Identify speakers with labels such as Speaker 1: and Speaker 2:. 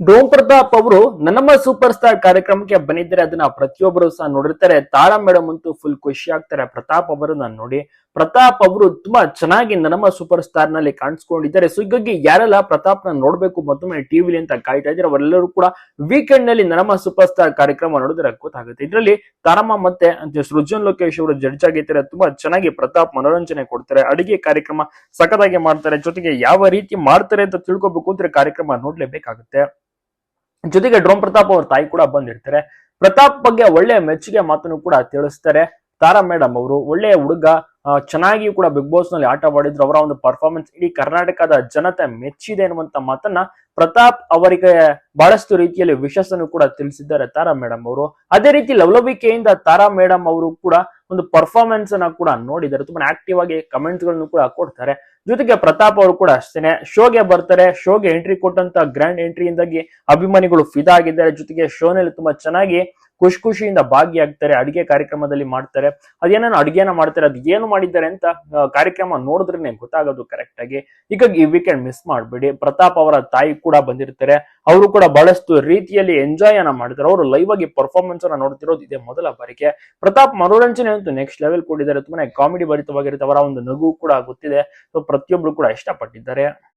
Speaker 1: Dome Pratap ಅವರು ನಮ್ಮ super star ಕಾರ್ಯಕ್ರಮಕ್ಕೆ ಬಂದಿದ್ದಾರೆ. ಅದನ್ನ ಪ್ರತಿಯೊಬ್ಬರು ಸಹ ನೋಡಿರ್ತಾರೆ. ತಾರಾ ಮೇಡಮ್ ಅಂತೂ ಫುಲ್ ಖುಷಿ ಆಗ್ತಾರೆ ಪ್ರತಾಪ್ ಅವರನ್ನ ನೋಡಿ. ಪ್ರತಾಪ್ ಅವರು ತುಂಬಾ ಚೆನ್ನಾಗಿ ನಮ್ಮ ಸೂಪರ್ ಸ್ಟಾರ್ ನಲ್ಲಿ ಕಾಣಿಸ್ಕೊಂಡಿದ್ದಾರೆ. ಸೊ ಹೀಗಾಗಿ ಯಾರೆಲ್ಲ ಪ್ರತಾಪ್ ನ ನೋಡ್ಬೇಕು ಮತ್ತೊಮ್ಮೆ ಟಿವಿಲಿ ಅಂತ ಕಾಯ್ತಾ ಇದ್ರೆ ಅವರೆಲ್ಲರೂ ಕೂಡ ವೀಕೆಂಡ್ ನಲ್ಲಿ ನಮ್ಮ ಸೂಪರ್ ಸ್ಟಾರ್ ಕಾರ್ಯಕ್ರಮ ನೋಡಿದ್ರೆ ಗೊತ್ತಾಗುತ್ತೆ. ಇದರಲ್ಲಿ ತಾರಮ್ಮ ಮತ್ತೆ ಸೃಜನ್ ಲೋಕೇಶ್ ಅವರು ಜಡ್ಜ್ ಆಗಿರ್ತಾರೆ. ತುಂಬಾ ಚೆನ್ನಾಗಿ ಪ್ರತಾಪ್ ಮನೋರಂಜನೆ ಕೊಡ್ತಾರೆ. ಅಡಿಗೆ ಕಾರ್ಯಕ್ರಮ ಸಖತ್ತಾಗಿ ಮಾಡ್ತಾರೆ. ಜೊತೆಗೆ ಯಾವ ರೀತಿ ಮಾಡ್ತಾರೆ ಅಂತ ತಿಳ್ಕೊಬೇಕು ಅಂದ್ರೆ ಕಾರ್ಯಕ್ರಮ ನೋಡ್ಲೇಬೇಕಾಗುತ್ತೆ. ಜೊತೆಗೆ ಡ್ರೋಮ್ ಪ್ರತಾಪ್ ಅವ್ರ ತಾಯಿ ಕೂಡ ಬಂದಿರ್ತಾರೆ. ಪ್ರತಾಪ್ ಬಗ್ಗೆ ಒಳ್ಳೆ ಮೆಚ್ಚುಗೆ ಮಾತನ್ನು ಕೂಡ ತಿಳಿಸ್ತಾರೆ. ತಾರಾ ಮೇಡಮ್ ಅವರು ಒಳ್ಳೆಯ ಹುಡುಗ, ಚೆನ್ನಾಗಿ ಕೂಡ ಬಿಗ್ ಬಾಸ್ ನಲ್ಲಿ ಆಟವಾಡಿದ್ರು. ಅವರ ಒಂದು ಪರ್ಫಾರ್ಮೆನ್ಸ್ ಇಡೀ ಕರ್ನಾಟಕದ ಜನತೆ ಮೆಚ್ಚಿದೆ ಅನ್ನುವಂತ ಮಾತನ್ನ ಪ್ರತಾಪ್ ಅವರಿಗೆ ಬಹಳಷ್ಟು ರೀತಿಯಲ್ಲಿ ವಿಶ್ವಾಸನ್ನು ಕೂಡ ತಿಳಿಸಿದ್ದಾರೆ ತಾರಾ ಮೇಡಮ್ ಅವರು. ಅದೇ ರೀತಿ ಲವಲವಿಕೆಯಿಂದ ತಾರಾ ಮೇಡಮ್ ಅವರು ಕೂಡ ಒಂದು ಪರ್ಫಾರ್ಮೆನ್ಸ್ ಅನ್ನ ಕೂಡ ನೋಡಿದ್ದಾರೆ. ತುಂಬಾ ಆಕ್ಟಿವ್ ಆಗಿ ಕಮೆಂಟ್ಸ್ ಗಳನ್ನು ಕೂಡ ಕೊಡ್ತಾರೆ. ಜೊತೆಗೆ ಪ್ರತಾಪ್ ಅವರು ಕೂಡ ಅಷ್ಟೇನೆ ಶೋಗೆ ಬರ್ತಾರೆ. ಶೋಗೆ ಎಂಟ್ರಿ ಕೊಟ್ಟಂತ ಗ್ರ್ಯಾಂಡ್ ಎಂಟ್ರಿಯಿಂದಾಗಿ ಅಭಿಮಾನಿಗಳು ಫಿದಾ ಆಗಿದ್ದಾರೆ. ಜೊತೆಗೆ ಶೋನಲ್ಲಿ ತುಂಬಾ ಚೆನ್ನಾಗಿ ಖುಷಿಯಿಂದ ಭಾಗಿಯಾಗ್ತಾರೆ. ಅಡಿಗೆ ಕಾರ್ಯಕ್ರಮದಲ್ಲಿ ಮಾಡ್ತಾರೆ. ಅದೇನೇನು ಅಡಿಗೆನ ಮಾಡ್ತಾರೆ, ಅದು ಏನು ಮಾಡಿದ್ದಾರೆ ಅಂತ ಕಾರ್ಯಕ್ರಮ ನೋಡಿದ್ರೇನೆ ಗೊತ್ತಾಗೋದು ಕರೆಕ್ಟ್ ಆಗಿ. ಹೀಗಾಗಿ ಈ ವೀಕೆಂಡ್ ಮಿಸ್ ಮಾಡ್ಬೇಡಿ. ಪ್ರತಾಪ್ ಅವರ ತಾಯಿ ಕೂಡ ಬಂದಿರ್ತಾರೆ. ಅವರು ಕೂಡ ಬಹಳಷ್ಟು ರೀತಿಯಲ್ಲಿ ಎಂಜಾಯ್ ಅನ್ನ ಮಾಡ್ತಾರೆ. ಅವರು ಲೈವ್ ಆಗಿ ಪರ್ಫಾರ್ಮೆನ್ಸ್ ಅನ್ನ ನೋಡ್ತಿರೋದು ಇದೇ ಮೊದಲ ಬಾರಿಗೆ. ಪ್ರತಾಪ್ ಮನೋರಂಜನೆ ಅಂತೂ ನೆಕ್ಸ್ಟ್ ಲೆವೆಲ್ ಕೊಟ್ಟಿದ್ದಾರೆ. ತುಂಬಾನೇ ಕಾಮಿಡಿ ಭರಿತವಾಗಿರುತ್ತೆ. ಅವರ ಒಂದು ನಗು ಕೂಡ ಗೊತ್ತಿದೆ. ಸೊ ಪ್ರತಿಯೊಬ್ರು ಕೂಡ ಇಷ್ಟಪಟ್ಟಿದ್ದಾರೆ.